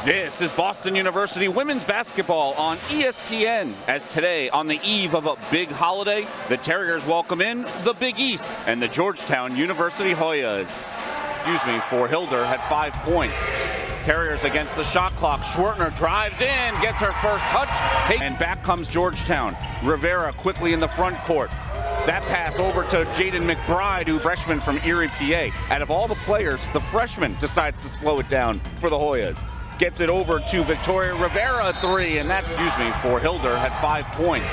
This is Boston University women's basketball on ESPN. As today, on the eve of a big holiday, the Terriers welcome in the Big East and the Georgetown University Hoyas. For Hilder had 5 points. Terriers against the shot clock. Schwertner drives in, gets her first touch, and back comes Georgetown. Rivera quickly in the front court. That pass over to Jaden McBride, who freshman from Erie, PA. Out of all the players, the freshman decides to slow it down for the Hoyas. Gets it over to Victoria Rivera, 3, and that's, for Hilder had 5 points.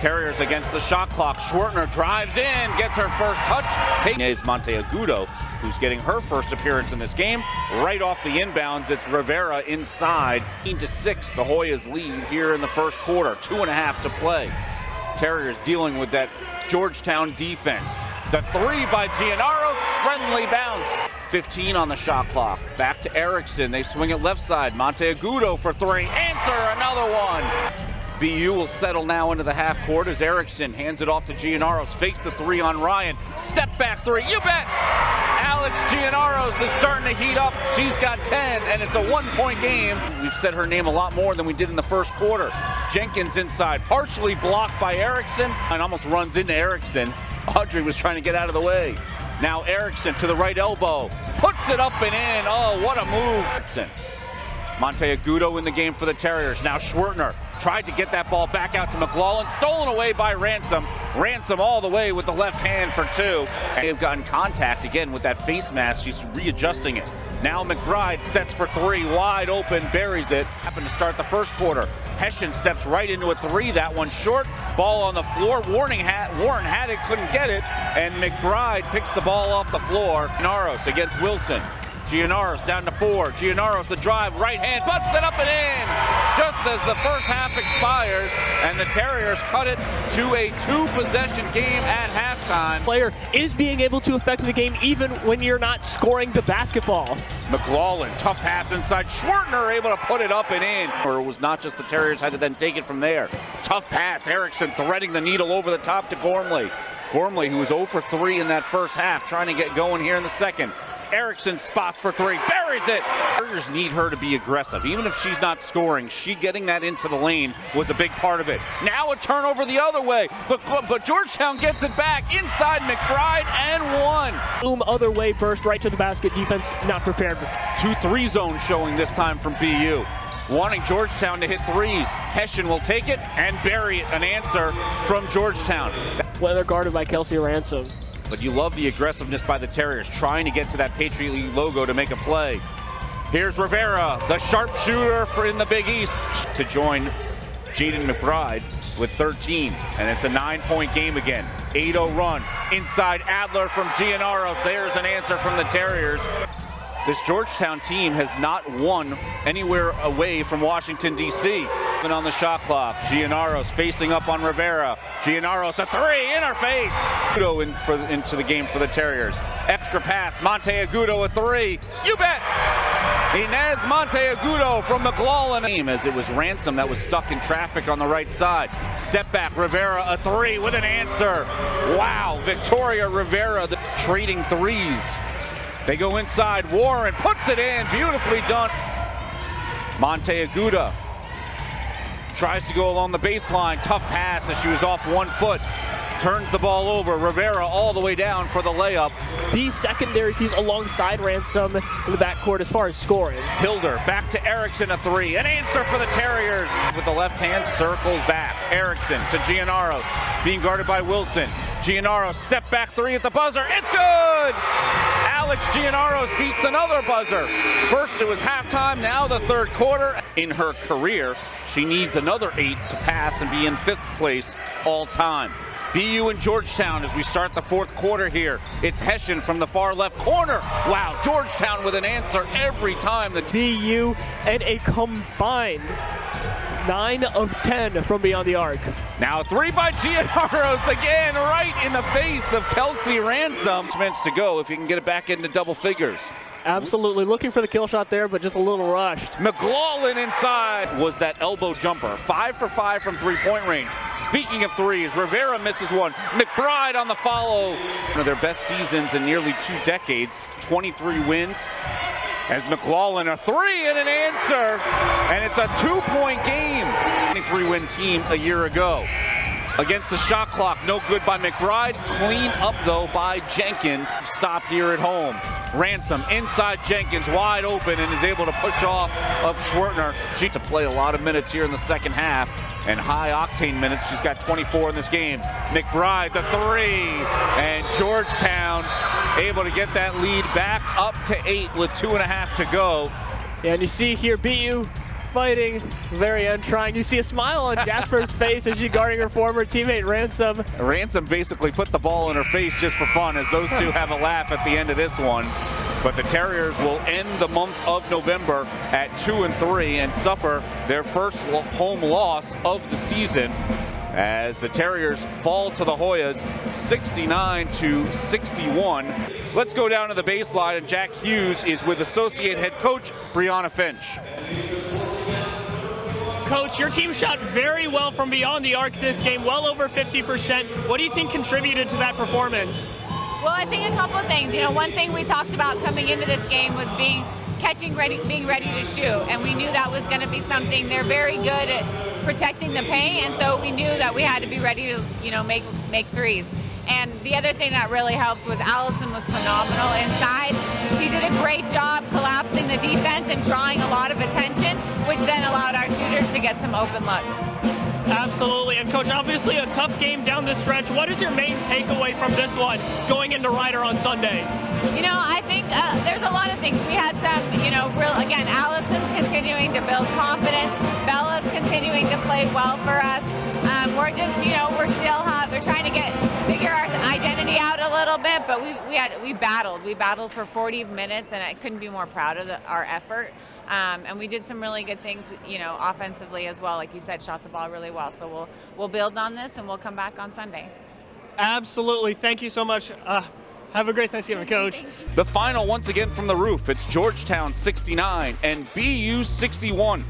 Terriers against the shot clock. Schwertner drives in, gets her first touch. Inez Monteagudo, who's getting her first appearance in this game. Right off the inbounds, it's Rivera inside. 8-6, the Hoyas lead here in the first quarter. 2.5 to play. Terriers dealing with that Georgetown defense. The 3 by Giannaro, friendly bounce. 15 on the shot clock. Back to Erickson. They swing it left side. Monteagudo for 3. Answer, another one. BU will settle now into the half court as Erickson hands it off to Giannaros. Fakes the 3 on Ryan. Step back 3. You bet! Alex Giannaros is starting to heat up. She's got 10, and it's a 1-point game. We've said her name a lot more than we did in the first quarter. Jenkins inside, partially blocked by Erickson, and almost runs into Erickson. Audrey was trying to get out of the way. Now Erickson to the right elbow, puts it up and in. Oh, what a move. Erickson. Monteagudo in the game for the Terriers. Now Schwertner tried to get that ball back out to McLaughlin, stolen away by Ransom. Ransom all the way with the left hand for 2. They have gotten contact again with that face mask. She's readjusting it. Now McBride sets for 3, wide open, buries it. Happened to start the first quarter. Hessian steps right into a 3, that one short. Ball on the floor, Warren had it, couldn't get it, and McBride picks the ball off the floor. Giannaros against Wilson. Giannaros down to 4. Giannaros the drive, right hand, puts it up and in! Just as the first half expires, and the Terriers cut it to a 2-possession game at halftime. Player is being able to affect the game even when you're not scoring the basketball. McLaughlin, tough pass inside. Schwertner able to put it up and in. Or it was not just the Terriers had to then take it from there. Tough pass, Erickson threading the needle over the top to Gormley. Gormley, who was 0 for 3 in that first half, trying to get going here in the second. Erickson spots for 3, buries it. Warriors need her to be aggressive. Even if she's not scoring, she getting that into the lane was a big part of it. Now a turnover the other way, but Georgetown gets it back inside McBride and 1. Boom, other way, burst right to the basket. Defense not prepared. 2-3 zone showing this time from BU. Wanting Georgetown to hit 3s. Hessian will take it and bury it. An answer from Georgetown. Well, they're guarded by Kelsey Ransom. But you love the aggressiveness by the Terriers, trying to get to that Patriot League logo to make a play. Here's Rivera, the sharpshooter in the Big East, to join Jaden McBride with 13. And it's a 9-point game again. 8-0 run. Inside Adler from Giannaros. There's an answer from the Terriers. This Georgetown team has not won anywhere away from Washington, D.C. And on the shot clock, Giannaros facing up on Rivera. Giannaros, a 3 in her face. Into the game for the Terriers. Extra pass, Monteagudo, a 3. You bet! Inez Monteagudo from McLaughlin. As it was Ransom that was stuck in traffic on the right side. Step back, Rivera, a 3 with an answer. Wow, Victoria Rivera, the trading 3s. They go inside, Warren puts it in, beautifully done. Monteagudo tries to go along the baseline, tough pass as she was off 1 foot. Turns the ball over, Rivera all the way down for the layup. These secondary keys alongside Ransom in the backcourt as far as scoring. Hilder back to Erickson, a 3. An answer for the Terriers. With the left hand, circles back. Erickson to Giannaros, being guarded by Wilson. Giannaros, step back 3 at the buzzer, it's good! Alex Giannaros beats another buzzer. First it was halftime, now the third quarter. In her career, she needs another 8 to pass and be in 5th place all time. BU and Georgetown as we start the 4th quarter here. It's Hessian from the far left corner. Wow, Georgetown with an answer every time. The BU and a combined 9 of 10 from beyond the arc. Now 3 by Giannaros again, right in the face of Kelsey Ransom. Minutes to go if you can get it back into double figures. Absolutely, looking for the kill shot there, but just a little rushed. McLaughlin inside was that elbow jumper. 5 for 5 from 3-point range. Speaking of 3s, Rivera misses 1. McBride on the follow. One of their best seasons in nearly 2 decades. 23 wins. As McLaughlin, a three and an answer, and it's a 2-point game. 23-win team a year ago. Against the shot clock, no good by McBride. Clean up, though, by Jenkins. Stop here at home. Ransom inside Jenkins, wide open, and is able to push off of Schwertner. She to play a lot of minutes here in the second half, and high-octane minutes. She's got 24 in this game. McBride, the three, and Georgetown able to get that lead back up to 8 with 2.5 to go. Yeah, and you see here BU fighting, very end trying. You see a smile on Jasper's face as she's guarding her former teammate Ransom. Ransom basically put the ball in her face just for fun as those two have a laugh at the end of this one. But the Terriers will end the month of November at 2-3 and suffer their first home loss of the season as the Terriers fall to the Hoyas 69-61. Let's go down to the baseline, and Jack Hughes is with associate head coach Brianna Finch. Coach, your team shot very well from beyond the arc this game, well over 50%. What do you think contributed to that performance? Well, I think a couple of things. You know, one thing we talked about coming into this game was being ready to shoot, and we knew that was going to be something. They're very good at protecting the paint, and so we knew that we had to be ready to, you know, make threes. And the other thing that really helped was Allison was phenomenal inside. She did a great job collapsing the defense and drawing a lot of attention, which then allowed our shooters to get some open looks. Absolutely, and Coach, obviously a tough game down the stretch. What is your main takeaway from this one going into Ryder on Sunday? You know, I think there's a lot of things. We had some, you know, again, Allison's continuing to build confidence. Bella's continuing to play well for us. We're just, you know, we're trying to figure our identity out a little bit, but we battled. We battled for 40 minutes, and I couldn't be more proud of our effort. And we did some really good things, you know, offensively as well. Like you said, shot the ball really well. So we'll build on this, and we'll come back on Sunday. Absolutely. Thank you so much. Have a great Thanksgiving, Coach. The final once again from the roof. It's Georgetown 69 and BU 61.